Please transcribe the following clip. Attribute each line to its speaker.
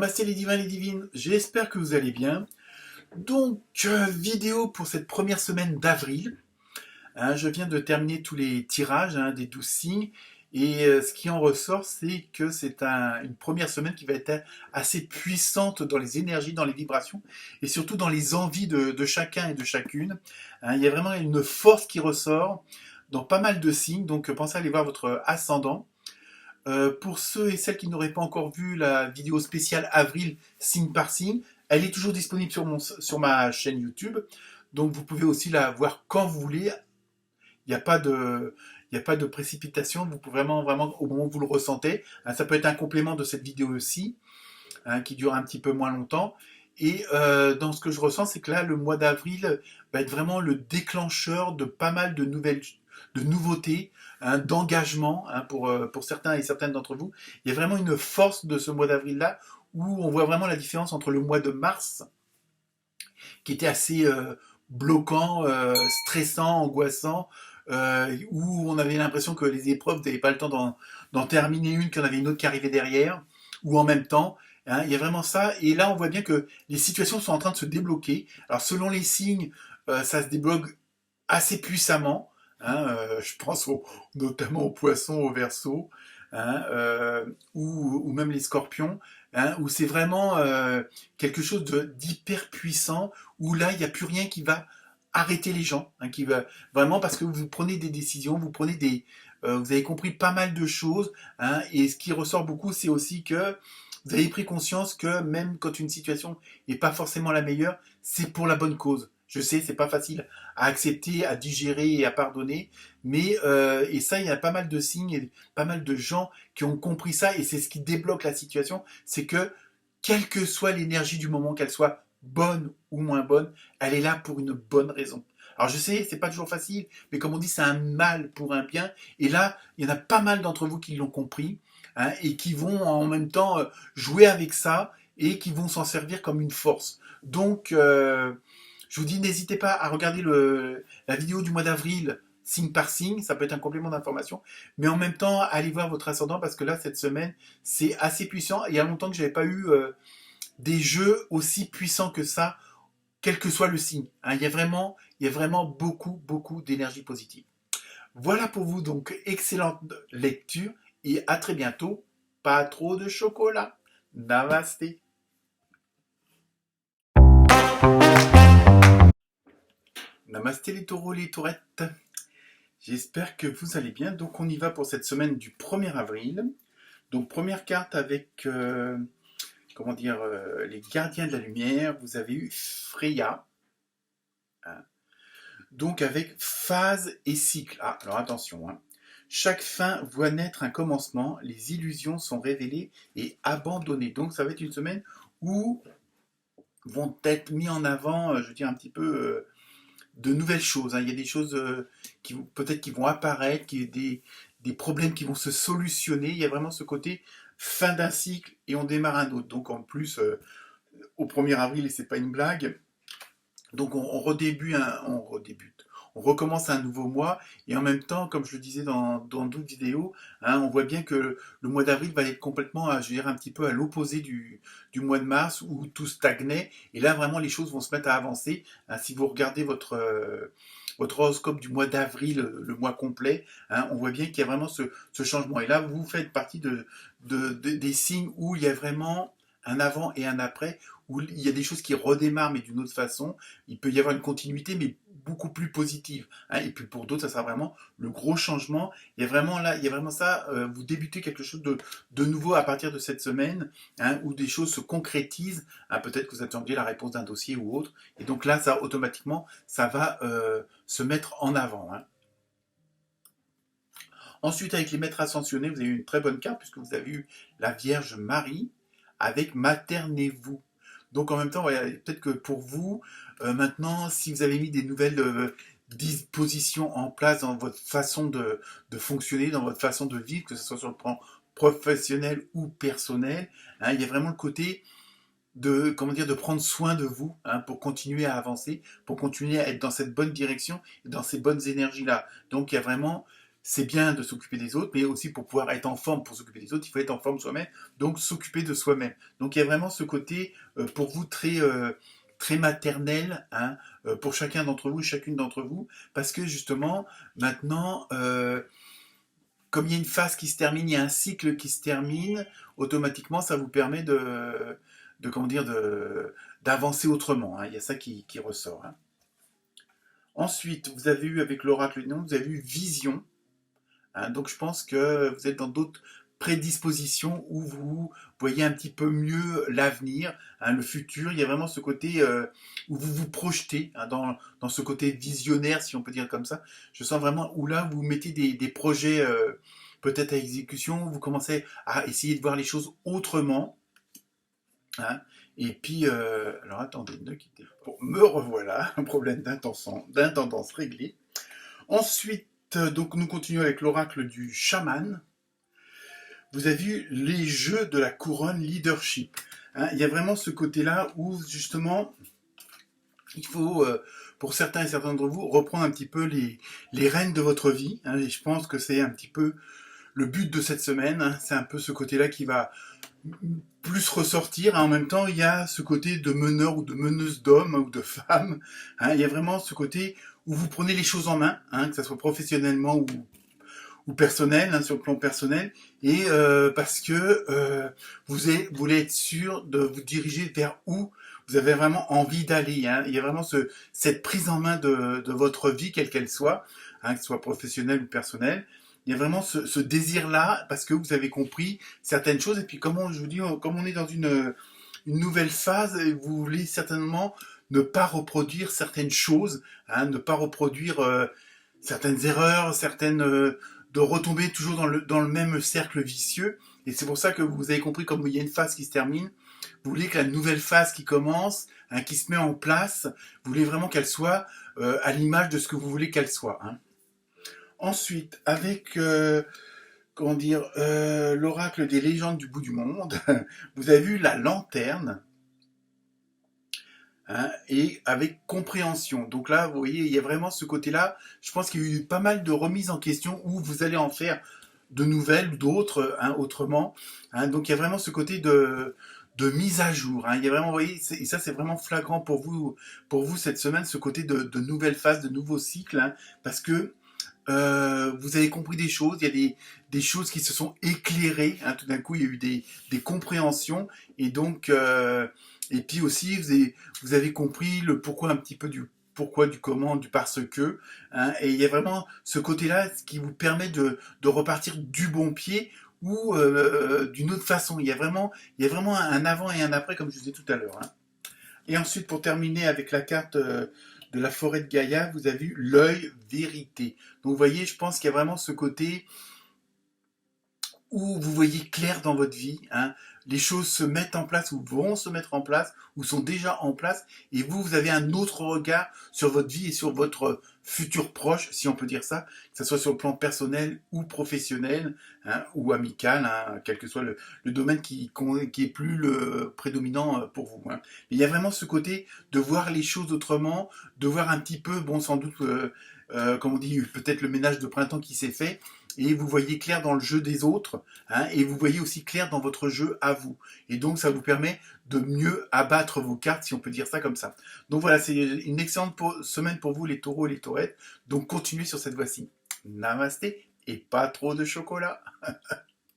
Speaker 1: Namasté les divins, les divines, j'espère que vous allez bien. Donc, vidéo pour cette première semaine d'avril. Je viens de terminer tous les tirages des 12 signes. Et ce qui en ressort, c'est que c'est une première semaine qui va être assez puissante dans les énergies, dans les vibrations, et surtout dans les envies de chacun et de chacune. Il y a vraiment une force qui ressort dans pas mal de signes. Donc, pensez à aller voir votre ascendant. Pour ceux et celles qui n'auraient pas encore vu la vidéo spéciale avril signe par signe, elle est toujours disponible sur ma chaîne YouTube. Donc vous pouvez aussi la voir quand vous voulez. Il n'y a pas de, il n'y a pas de précipitation. Vous pouvez vraiment au moment où vous le ressentez. Ça peut être un complément de cette vidéo aussi, qui dure un petit peu moins longtemps. Et dans ce que je ressens, c'est que là, le mois d'avril va être vraiment le déclencheur de pas mal de nouveautés, d'engagement pour certains et certaines d'entre vous. Il y a vraiment une force de ce mois d'avril-là où on voit vraiment la différence entre le mois de mars, qui était assez bloquant, stressant, angoissant, où on avait l'impression que les épreuves, vous n'avaient pas le temps d'en terminer une, qu'il y en avait une autre qui arrivait derrière, ou en même temps. Il y a vraiment ça. Et là, on voit bien que les situations sont en train de se débloquer. Alors, selon les signes, ça se débloque assez puissamment. Je pense notamment aux poissons, aux versos, ou même les scorpions, où c'est vraiment quelque chose d'hyper puissant, où là, il n'y a plus rien qui va arrêter les gens, qui va vraiment parce que vous prenez des décisions, vous avez compris pas mal de choses, et ce qui ressort beaucoup, c'est aussi que vous avez pris conscience que même quand une situation n'est pas forcément la meilleure, c'est pour la bonne cause. Je sais, c'est pas facile à accepter, à digérer et à pardonner, mais et ça, il y a pas mal de signes et pas mal de gens qui ont compris ça, et c'est ce qui débloque la situation, c'est que quelle que soit l'énergie du moment, qu'elle soit bonne ou moins bonne, elle est là pour une bonne raison. Alors je sais, c'est pas toujours facile, mais comme on dit, c'est un mal pour un bien, et là, il y en a pas mal d'entre vous qui l'ont compris, et qui vont en même temps jouer avec ça, et qui vont s'en servir comme une force. Donc, je vous dis, n'hésitez pas à regarder la vidéo du mois d'avril, signe par signe, ça peut être un complément d'information, mais en même temps, allez voir votre ascendant, parce que là, cette semaine, c'est assez puissant. Il y a longtemps que je n'avais pas eu des jeux aussi puissants que ça, quel que soit le signe. Il y a vraiment beaucoup d'énergie positive. Voilà pour vous, donc excellente lecture, et à très bientôt. Pas trop de chocolat. Namasté. Namasté les taureaux, les taurettes. J'espère que vous allez bien. Donc on y va pour cette semaine du 1er avril. Donc première carte avec, les gardiens de la lumière. Vous avez eu Freya. Donc avec phase et cycle. Alors attention. Chaque fin voit naître un commencement. Les illusions sont révélées et abandonnées. Donc ça va être une semaine où vont être mis en avant, je veux dire un petit peu de nouvelles choses. Il y a des choses peut-être qui vont apparaître, des problèmes qui vont se solutionner. Il y a vraiment ce côté fin d'un cycle et on démarre un autre. Donc en plus, au 1er avril, et c'est pas une blague, donc on recommence un nouveau mois, et en même temps, comme je le disais dans d'autres vidéos, on voit bien que le mois d'avril va être complètement, je veux dire, un petit peu à l'opposé du mois de mars où tout stagnait, et là vraiment les choses vont se mettre à avancer. Si vous regardez votre horoscope du mois d'avril, le mois complet, on voit bien qu'il y a vraiment ce changement. Et là, vous faites partie des signes où il y a vraiment un avant et un après, où il y a des choses qui redémarrent, mais d'une autre façon. Il peut y avoir une continuité, mais beaucoup plus positive. Et puis pour d'autres, ça sera vraiment le gros changement. Il y a vraiment ça. Vous débutez quelque chose de nouveau à partir de cette semaine, où des choses se concrétisent. Peut-être que vous attendiez la réponse d'un dossier ou autre. Et donc là, ça automatiquement, ça va se mettre en avant. Ensuite, avec les maîtres ascensionnés, vous avez eu une très bonne carte, puisque vous avez eu la Vierge Marie avec Maternez-vous. Donc en même temps, voilà, peut-être que pour vous, maintenant, si vous avez mis des nouvelles dispositions en place dans votre façon de fonctionner, dans votre façon de vivre, que ce soit sur le plan professionnel ou personnel, il y a vraiment le côté de prendre soin de vous, pour continuer à avancer, pour continuer à être dans cette bonne direction, dans ces bonnes énergies-là. Donc il y a vraiment c'est bien de s'occuper des autres, mais aussi pour pouvoir être en forme pour s'occuper des autres, il faut être en forme soi-même, donc s'occuper de soi-même. Donc il y a vraiment ce côté pour vous très maternel, hein, pour chacun d'entre vous, chacune d'entre vous, parce que justement, maintenant, comme il y a une phase qui se termine, il y a un cycle qui se termine, automatiquement, ça vous permet comment dire, d'avancer autrement, hein. Il y a ça qui ressort, hein. Ensuite, vous avez eu avec l'oracle du nom, vous avez eu vision, hein. Donc je pense que vous êtes dans d'autres prédispositions où vous voyez un petit peu mieux l'avenir, hein, le futur. Il y a vraiment ce côté où vous vous projetez, hein, dans ce côté visionnaire, si on peut dire comme ça. Je sens vraiment où là, vous mettez des projets peut-être à exécution, vous commencez à essayer de voir les choses autrement, hein. Et puis, alors attendez, ne quittez pas. Bon, me revoilà, un problème d'intendance réglé. Ensuite, donc nous continuons avec l'oracle du chaman. Vous avez vu les jeux de la couronne leadership, hein. Il y a vraiment ce côté-là où justement il faut, pour certains et certains d'entre vous, reprendre un petit peu les rênes de votre vie, hein. Et je pense que c'est un petit peu le but de cette semaine, hein. C'est un peu ce côté-là qui va plus ressortir. En même temps, il y a ce côté de meneur ou de meneuse d'hommes ou de femmes, hein. Il y a vraiment ce côté où vous prenez les choses en main, hein, que ce soit professionnellement ou personnel, hein, sur le plan personnel, et parce que vous voulez être sûr de vous diriger vers où vous avez vraiment envie d'aller, hein. Il y a vraiment cette prise en main de votre vie, quelle qu'elle soit, hein, que ce soit professionnelle ou personnelle. Il y a vraiment ce désir-là, parce que vous avez compris certaines choses, et puis je vous dis, comme on est dans une nouvelle phase, vous voulez certainement ne pas reproduire certaines choses, hein, ne pas reproduire certaines erreurs, de retomber toujours dans le même cercle vicieux. Et c'est pour ça que vous avez compris, comme il y a une phase qui se termine, vous voulez que la nouvelle phase qui commence, hein, qui se met en place, vous voulez vraiment qu'elle soit à l'image de ce que vous voulez qu'elle soit, hein. Ensuite, avec l'oracle des légendes du bout du monde, vous avez vu la lanterne, hein, et avec compréhension. Donc là, vous voyez, il y a vraiment ce côté-là. Je pense qu'il y a eu pas mal de remises en question où vous allez en faire de nouvelles ou d'autres, hein, autrement, hein. Donc il y a vraiment ce côté de mise à jour, hein. Il y a vraiment, vous voyez, et ça c'est vraiment flagrant pour vous cette semaine, ce côté de nouvelles phases, de nouveaux cycles, hein, parce que vous avez compris des choses, il y a des choses qui se sont éclairées, hein. Tout d'un coup il y a eu des compréhensions, et donc et puis aussi vous avez compris le pourquoi un petit peu du pourquoi, du comment, du parce que, hein. Et il y a vraiment ce côté-là qui vous permet de repartir du bon pied ou d'une autre façon. Il y a vraiment un avant et un après, comme je vous disais tout à l'heure, hein. Et ensuite, pour terminer avec la carte de la forêt de Gaïa, vous avez eu l'œil vérité. Donc vous voyez, je pense qu'il y a vraiment ce côté où vous voyez clair dans votre vie, hein. Les choses se mettent en place ou vont se mettre en place ou sont déjà en place, et vous avez un autre regard sur votre vie et sur votre futur proche, si on peut dire ça, que ce soit sur le plan personnel ou professionnel, hein, ou amical, hein, quel que soit le domaine qui est plus le prédominant pour vous, hein. Mais il y a vraiment ce côté de voir les choses autrement, de voir un petit peu, bon, sans doute, comme on dit, peut-être le ménage de printemps qui s'est fait, et vous voyez clair dans le jeu des autres, hein, et vous voyez aussi clair dans votre jeu à vous. Et donc ça vous permet de mieux abattre vos cartes, si on peut dire ça comme ça. Donc voilà, c'est une excellente semaine pour vous les taureaux et les taurettes. Donc continuez sur cette voie-ci. Namasté et pas trop de chocolat.